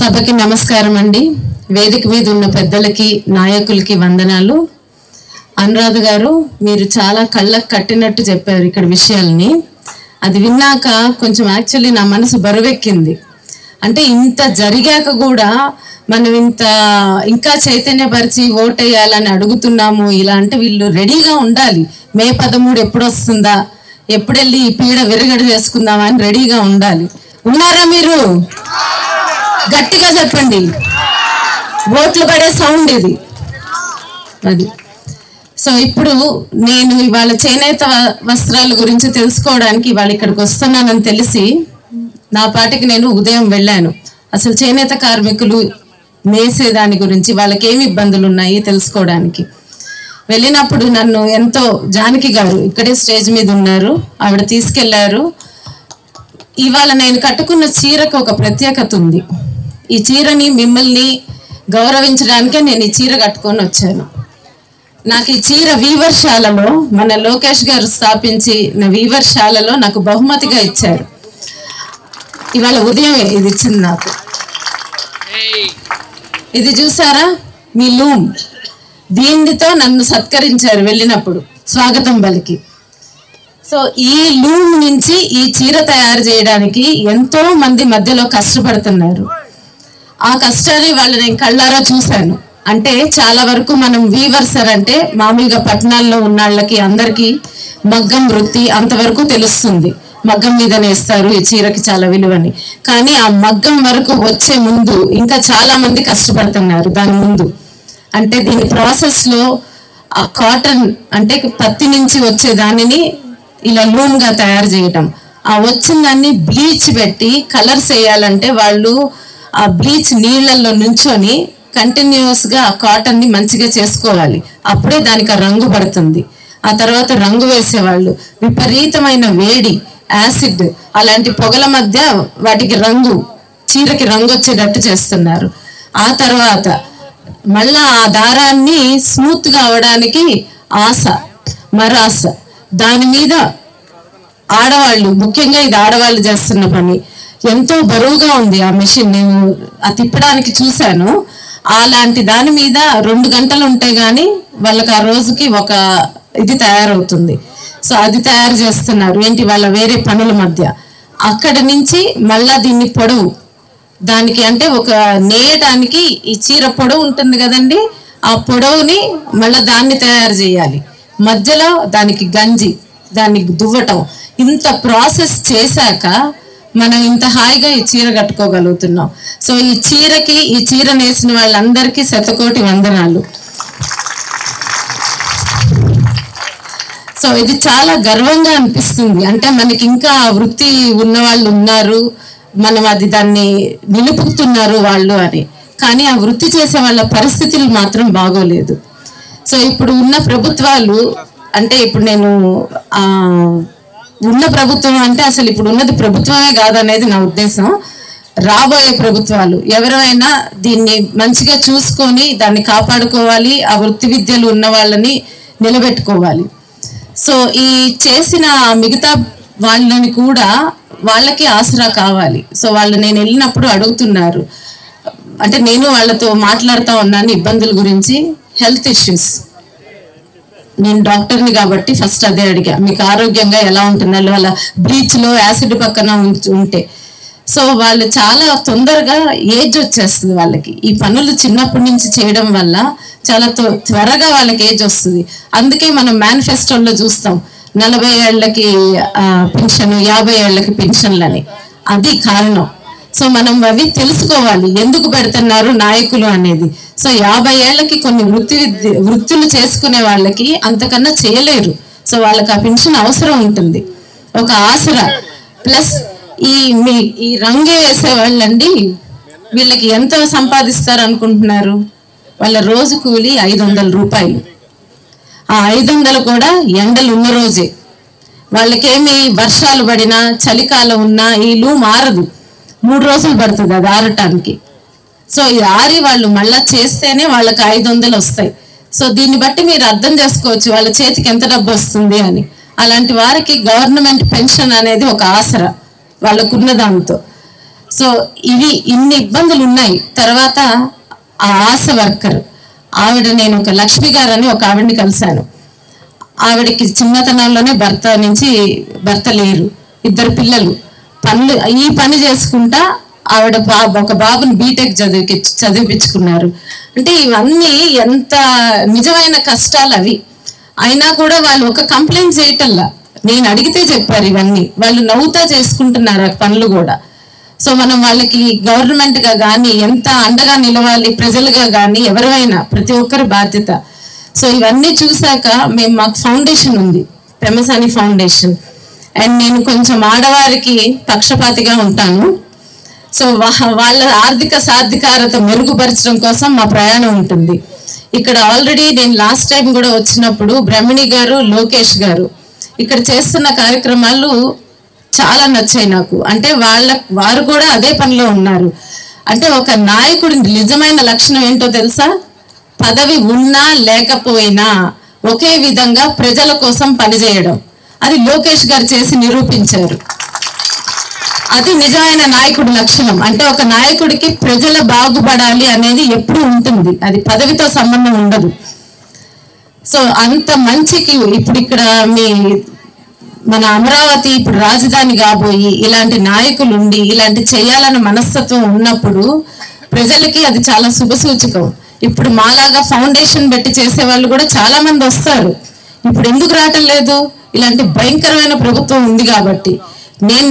సభకి నమస్కారం అండి. వేదిక మీద ఉన్న పెద్దలకి నాయకులకి వందనాలు. అనురాధ గారు మీరు చాలా కళ్ళకు కట్టినట్టు చెప్పారు ఇక్కడ విషయాల్ని. అది విన్నాక కొంచెం యాక్చువల్లీ నా మనసు బరువెక్కింది. అంటే ఇంత జరిగాక కూడా మనం ఇంకా చైతన్యపరిచి ఓటేయాలని అడుగుతున్నాము. ఇలా అంటే వీళ్ళు రెడీగా ఉండాలి. మే 13 ఎప్పుడు వస్తుందా, ఎప్పుడెళ్ళి ఈ పీడ విరగడ చేసుకుందామా అని రెడీగా ఉండాలి. ఉన్నారా మీరు? గట్టిగా చెప్పండి. ఓట్లు పడే సౌండ్ ఇది. అది సో ఇప్పుడు నేను ఇవాళ చేనేత వస్త్రాల గురించి తెలుసుకోవడానికి ఇవాళ ఇక్కడికి వస్తున్నానని తెలిసి నా పాటికి నేను ఉదయం వెళ్ళాను. అసలు చేనేత కార్మికులు నేసే దాని గురించి వాళ్ళకి ఏమి ఇబ్బందులు ఉన్నాయి తెలుసుకోవడానికి వెళ్ళినప్పుడు నన్ను ఎంతో జానకి గారు ఇక్కడే స్టేజ్ మీద ఉన్నారు, ఆవిడ తీసుకెళ్లారు. ఇవాళ నేను కట్టుకున్న చీరకు ఒక ప్రత్యేకత ఉంది. ఈ చీరని మిమ్మల్ని గౌరవించడానికే నేను ఈ చీర కట్టుకొని వచ్చాను. నాకు ఈ చీర వీవర్శాలలో మన లోకేష్ గారు స్థాపించి నా వీవర్శాలలో నాకు బహుమతిగా ఇచ్చారు. ఇవాళ ఉదయమే ఇది ఇచ్చింది నాకు. ఇది చూసారా మీ లూమ్, దీనితో నన్ను సత్కరించారు వెళ్ళినప్పుడు స్వాగతం పలికి. సో ఈ లూమ్ నుంచి ఈ చీర తయారు చేయడానికి ఎంతో మంది మధ్యలో కష్టపడుతున్నారు. ఆ కష్టాన్ని వాళ్ళు నేను కళ్ళారా చూశాను. అంటే చాలా వరకు మనం వీవర్సర్ అంటే మామూలుగా పట్టణాల్లో ఉన్న వాళ్ళకి అందరికీ మగ్గం వృత్తి అంతవరకు తెలుస్తుంది. మగ్గం మీద నేస్తారు, ఈ చీరకి చాలా విలువని. కానీ ఆ మగ్గం వరకు వచ్చే ముందు ఇంకా చాలా మంది కష్టపడుతున్నారు. దాని ముందు అంటే దీని ప్రాసెస్లో ఆ కాటన్ అంటే పత్తి నుంచి వచ్చే దానిని ఇలా లూమ్గా తయారు చేయటం, ఆ వచ్చిన దాన్ని బ్లీచ్ పెట్టి కలర్స్ వేయాలంటే వాళ్ళు ఆ బ్లీచ్ నీళ్ళల్లో నుంచొని కంటిన్యూస్గా ఆ కాటన్ని మంచిగా చేసుకోవాలి. అప్పుడే దానికి ఆ రంగు పడుతుంది. ఆ తర్వాత రంగు వేసేవాళ్ళు విపరీతమైన వేడి, యాసిడ్ అలాంటి పొగల మధ్య వాటికి రంగు, చీరకి రంగు వచ్చేటట్టు చేస్తున్నారు. ఆ తర్వాత మళ్ళా ఆ దారాన్ని స్మూత్గా అవడానికి ఆశ, మరాస, దాని మీద ఆడవాళ్ళు, ముఖ్యంగా ఇది ఆడవాళ్ళు చేస్తున్న పని, ఎంతో బరువుగా ఉంది ఆ మెషిన్. నేను ఆ తిప్పడానికి చూశాను. అలాంటి దాని మీద 2 గంటలు ఉంటే గానీ వాళ్ళకి ఆ రోజుకి ఒక ఇది తయారవుతుంది. సో అది తయారు చేస్తున్నారు ఏంటి వాళ్ళ వేరే పనుల మధ్య. అక్కడి నుంచి మళ్ళా దీన్ని పొడవు దానికి అంటే ఒక నేయటానికి ఈ చీర పొడవు ఉంటుంది కదండి, ఆ పొడవుని మళ్ళీ దాన్ని తయారు చేయాలి. మధ్యలో దానికి గంజి, దానికి దువ్వటం, ఇంత ప్రాసెస్ చేశాక మనం ఇంత హాయిగా ఈ చీర కట్టుకోగలుగుతున్నాం. సో ఈ చీరకి, ఈ చీర నేసిన వాళ్ళందరికీ శతకోటి వందనాలు. సో ఇది చాలా గర్వంగా అనిపిస్తుంది. అంటే మనకి ఇంకా వృత్తి ఉన్న వాళ్ళు ఉన్నారు, మనం అది దాన్ని నిలుపుతున్నారు వాళ్ళు అని. కానీ ఆ వృత్తి చేసే వాళ్ళ పరిస్థితులు మాత్రం బాగోలేదు. సో ఇప్పుడు ఉన్న ప్రభుత్వాలు అంటే ఇప్పుడు నేను ఉన్న ప్రభుత్వం అంటే అసలు ఇప్పుడు ఉన్నది ప్రభుత్వమే కాదనేది నా ఉద్దేశం. రాబోయే ప్రభుత్వాలు ఎవరైనా దీన్ని మంచిగా చూసుకొని దాన్ని కాపాడుకోవాలి, ఆ వృత్తి విద్యలు ఉన్న వాళ్ళని నిలబెట్టుకోవాలి. సో ఈ చేసిన మిగతా వాళ్ళని కూడా వాళ్ళకి ఆసరా కావాలి. సో వాళ్ళు నేను వెళ్ళినప్పుడు అడుగుతున్నారు, అంటే నేను వాళ్ళతో మాట్లాడుతూ ఉన్నాను ఇబ్బందుల గురించి, హెల్త్ ఇష్యూస్. నేను డాక్టర్ని కాబట్టి ఫస్ట్ అదే అడిగా, మీకు ఆరోగ్యంగా ఎలా ఉంటున్నారు, వాళ్ళ బ్లీచ్లో యాసిడ్ పక్కన ఉంటే. సో వాళ్ళు చాలా తొందరగా ఏజ్ వచ్చేస్తుంది వాళ్ళకి. ఈ పనులు చిన్నప్పటి నుంచి చేయడం వల్ల చాలా త్వరగా వాళ్ళకి ఏజ్ వస్తుంది. అందుకే మనం మేనిఫెస్టోలో చూస్తాం 40 ఏళ్ళకి పెన్షన్, 50 ఏళ్ళకి పెన్షన్లని. అది కారణం. సో మనం అవి తెలుసుకోవాలి ఎందుకు పెడుతున్నారు నాయకులు అనేది. సో 50 ఏళ్ళకి కొన్ని వృత్తులు చేసుకునే వాళ్ళకి అంతకన్నా చేయలేరు. సో వాళ్ళకి ఆ పెన్షన్ అవసరం ఉంటుంది, ఒక ఆసరా. ప్లస్ ఈ రంగు వేసే వాళ్ళండి, వీళ్ళకి ఎంత సంపాదిస్తారు అనుకుంటున్నారు? వాళ్ళ రోజు కూలి 500 రూపాయలు. ఆ 500 కూడా ఎండలు ఉన్న రోజే. వాళ్ళకేమి వర్షాలు పడినా చలికాలం ఉన్నా ఈ లూమ్ ఆరదు, 3 రోజులు పడుతుంది అది ఆరటానికి. సో ఇది ఆరి వాళ్ళు మళ్ళా చేస్తేనే వాళ్ళకి 500 వస్తాయి. సో దీన్ని బట్టి మీరు అర్థం చేసుకోవచ్చు వాళ్ళ చేతికి ఎంత డబ్బు వస్తుంది అని. అలాంటి వారికి గవర్నమెంట్ పెన్షన్ అనేది ఒక ఆసరా వాళ్ళకున్న దాంతో. సో ఇన్ని ఇబ్బందులు ఉన్నాయి. తర్వాత ఆ ఆశా వర్కర్ ఆవిడ, నేను ఒక లక్ష్మి గారు అని ఒక ఆవిడని కలిశాను. ఆవిడకి చిన్నతనంలోనే భర్త లేరు, 2 పిల్లలు, ఈ పని చేసుకుంటా ఆవిడ ఒక బాబుని బీటెక్ చదివిపించుకున్నారు. అంటే ఇవన్నీ ఎంత నిజమైన కష్టాలు అవి. అయినా కూడా వాళ్ళు ఒక కంప్లైంట్ చేయటల్లా, నేను అడిగితే చెప్పారు ఇవన్నీ. వాళ్ళు నవ్వుతా చేసుకుంటున్నారు ఆ పనులు కూడా. సో మనం వాళ్ళకి గవర్నమెంట్ గా కానీ ఎంత అండగా నిలవాలి, ప్రజలుగా కానీ ఎవరైనా ప్రతి ఒక్కరి బాధ్యత. సో ఇవన్నీ చూసాక మాకు ఫౌండేషన్ ఉంది, పెమసాని ఫౌండేషన్. అండ్ నేను కొంచెం ఆడవారికి పక్షపాతిగా ఉంటాను. సో వాళ్ళ ఆర్థిక సాధికారత మెరుగుపరచడం కోసం మా ప్రయాణం ఉంటుంది. ఇక్కడ ఆల్రెడీ నేను లాస్ట్ టైం కూడా వచ్చినప్పుడు బ్రహ్మిణి గారు, లోకేష్ గారు ఇక్కడ చేస్తున్న కార్యక్రమాలు చాలా నచ్చాయి నాకు. అంటే వారు కూడా అదే పనిలో ఉన్నారు. అంటే ఒక నాయకుడి నిజమైన లక్షణం ఏంటో తెలుసా? పదవి ఉన్నా లేకపోయినా ఒకే విధంగా ప్రజల కోసం పనిచేయడం. అది లోకేష్ గారు చేసి నిరూపించారు. అది నిజమైన నాయకుడి లక్షణం. అంటే ఒక నాయకుడికి ప్రజల బాగుపడాలి అనేది ఎప్పుడు ఉంటుంది, అది పదవితో సంబంధం ఉండదు. సో అంత మంచికి ఇప్పుడు ఇక్కడ మన అమరావతి ఇప్పుడు రాజధాని కాబోయి ఇలాంటి నాయకులు ఉండి ఇలాంటి చేయాలన్న మనస్తత్వం ఉన్నప్పుడు ప్రజలకి అది చాలా శుభసూచకం. ఇప్పుడు మాలాగా ఫౌండేషన్ పెట్టి చేసే వాళ్ళు కూడా చాలా మంది వస్తారు. ఇప్పుడు ఎందుకు రావటం లేదు? ఇలాంటి భయంకరమైన ప్రభుత్వం ఉంది కాబట్టి.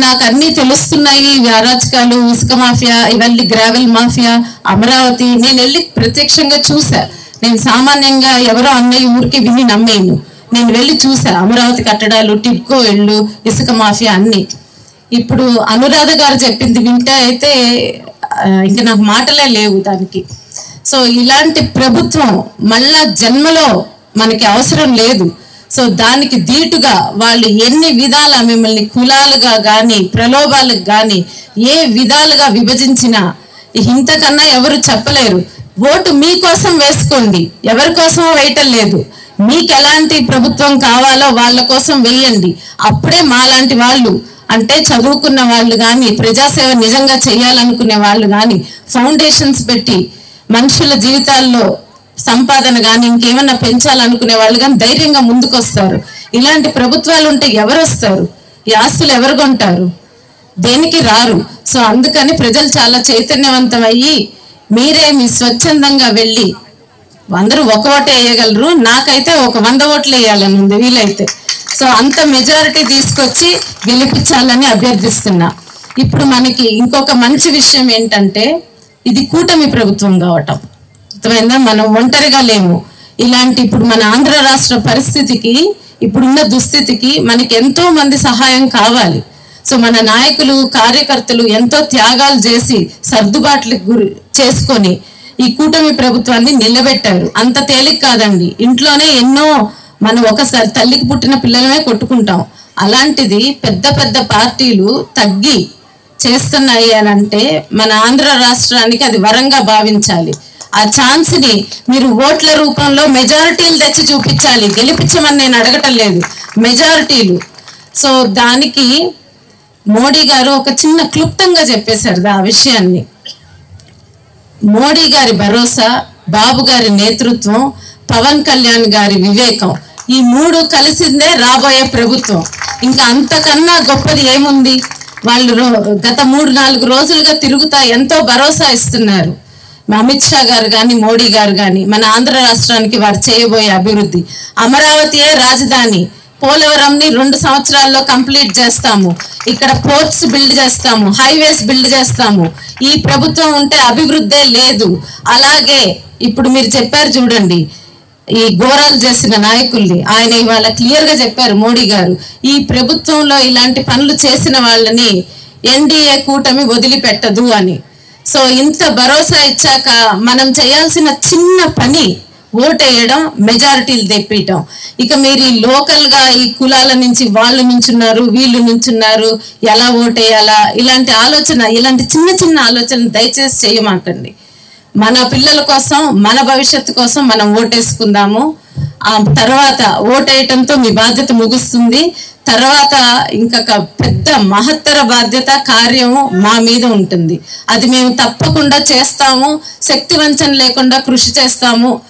నాకు అన్ని తెలుస్తున్నాయి, అరాచకాలు, ఇసుక మాఫియా, ఇవన్నీ గ్రావెల్ మాఫియా, అమరావతి. నేను వెళ్ళి ప్రత్యక్షంగా చూసా. నేను సామాన్యంగా ఎవరో అన్నయ్య ఊరికి విని నమ్మేను. నేను వెళ్ళి చూసా అమరావతి కట్టడాలు, టిడ్కో ఇళ్ళు, ఇసుక మాఫియా అన్ని. ఇప్పుడు అనురాధ గారు చెప్పింది వింటే అయితే ఇంకా నాకు మాటలే లేవు దానికి. సో ఇలాంటి ప్రభుత్వం మళ్ళా జన్మలో మనకి అవసరం లేదు. సో దానికి ధీటుగా వాళ్ళు ఎన్ని విధాల మిమ్మల్ని కులాలుగా కానీ ప్రలోభాలకు కానీ ఏ విధాలుగా విభజించినా ఇంతకన్నా ఎవరు చెప్పలేరు. ఓటు మీకోసం వేసుకోండి, ఎవరి కోసమో వేయటం లేదు. మీకు ఎలాంటి ప్రభుత్వం కావాలో వాళ్ళ కోసం వేయండి. అప్పుడే మాలాంటి వాళ్ళు, అంటే చదువుకున్న వాళ్ళు కానీ ప్రజాసేవ నిజంగా చేయాలనుకునే వాళ్ళు కానీ ఫౌండేషన్స్ పెట్టి మనుషుల జీవితాల్లో సంపాదన కానీ ఇంకేమన్నా పెంచాలనుకునే వాళ్ళు కానీ ధైర్యంగా ముందుకు వస్తారు. ఇలాంటి ప్రభుత్వాలు ఉంటే ఎవరు వస్తారు? ఈ ఆస్తులు ఎవరు కొంటారు? దేనికి రారు. సో అందుకని ప్రజలు చాలా చైతన్యవంతం అయ్యి మీరే మీ స్వచ్ఛందంగా వెళ్ళి, అందరూ ఒక ఓటే వేయగలరు, నాకైతే ఒక 100 ఓట్లు వేయాలని ఉంది వీలైతే. సో అంత మెజారిటీ తీసుకొచ్చి గెలిపించాలని అభ్యర్థిస్తున్నా. ఇప్పుడు మనకి ఇంకొక మంచి విషయం ఏంటంటే ఇది కూటమి ప్రభుత్వం కావటం. అర్థమైందా? మనం ఒంటరిగా లేము. ఇలాంటి ఇప్పుడు మన ఆంధ్ర రాష్ట్ర పరిస్థితికి, ఇప్పుడున్న దుస్థితికి మనకి ఎంతో మంది సహాయం కావాలి. సో మన నాయకులు, కార్యకర్తలు ఎంతో త్యాగాలు చేసి సర్దుబాట్లు చేసుకొని ఈ కూటమి ప్రభుత్వాన్ని నిలబెట్టారు. అంత తేలిక కాదండి. ఇంట్లోనే ఎన్నో మనం ఒకసారి తల్లికి పుట్టిన పిల్లలమే కొట్టుకుంటాం. అలాంటిది పెద్ద పెద్ద పార్టీలు తగ్గి చేస్తున్నాయి అని అంటే మన ఆంధ్ర రాష్ట్రానికి అది వరంగా భావించాలి. ఆ ఛాన్స్ ని మీరు ఓట్ల రూపంలో మెజారిటీలు తెచ్చి చూపించాలి. గెలిపించమని నేను అడగటం లేదు, మెజారిటీలు. సో దానికి మోడీ గారు ఒక చిన్న క్లుప్తంగా చెప్పేశారు ఆ విషయాన్ని. మోడీ గారి భరోసా, బాబు గారి నేతృత్వం, పవన్ కళ్యాణ్ గారి వివేకం, ఈ 3 కలిసిందే రాబోయే ప్రభుత్వం. ఇంకా అంతకన్నా గొప్పది ఏముంది? వాళ్ళు గత 3-4 రోజులుగా తిరుగుతా ఎంతో భరోసా ఇస్తున్నారు. అమిత్ షా గారు కానీ మోడీ గారు కానీ మన ఆంధ్ర రాష్ట్రానికి వారు చేయబోయే అభివృద్ధి. అమరావతియే రాజధాని, పోలవరంని 2 సంవత్సరాల్లో కంప్లీట్ చేస్తాము, ఇక్కడ పోర్ట్స్ బిల్డ్ చేస్తాము, హైవేస్ బిల్డ్ చేస్తాము. ఈ ప్రభుత్వం ఉంటే అభివృద్ధే లేదు. అలాగే ఇప్పుడు మీరు చెప్పారు చూడండి, ఈ ఘోరాలు చేసిన నాయకుల్ని ఆయన ఇవాళ క్లియర్ గా చెప్పారు మోడీ గారు. ఈ ప్రభుత్వంలో ఇలాంటి పనులు చేసిన వాళ్ళని ఎన్డీఏ కూటమి వదిలిపెట్టదు అని. సో ఇంత భరోసా ఇచ్చాక మనం చేయాల్సిన చిన్న పని ఓటేయడం, మెజారిటీలు తెప్పియటం. ఇక మీరు ఈ లోకల్ గా ఈ కులాల నుంచి వాళ్ళు నుంచున్నారు, వీళ్ళు నుంచున్నారు, ఎలా ఓటేయాలా, ఇలాంటి ఆలోచన, ఇలాంటి చిన్న చిన్న ఆలోచన దయచేసి చేయమాకండి. మన పిల్లల కోసం, మన భవిష్యత్తు కోసం మనం ఓటేసుకుందాము. ఆ తర్వాత ఓటేయటంతో మీ బాధ్యత ముగుస్తుంది. తర్వాత ఇంకొక పెద్ద మహత్తర బాధ్యత, కార్యము మా మీద ఉంటుంది. అది మేము తప్పకుండా చేస్తాము. శక్తి వంచన లేకుండా కృషి చేస్తాము.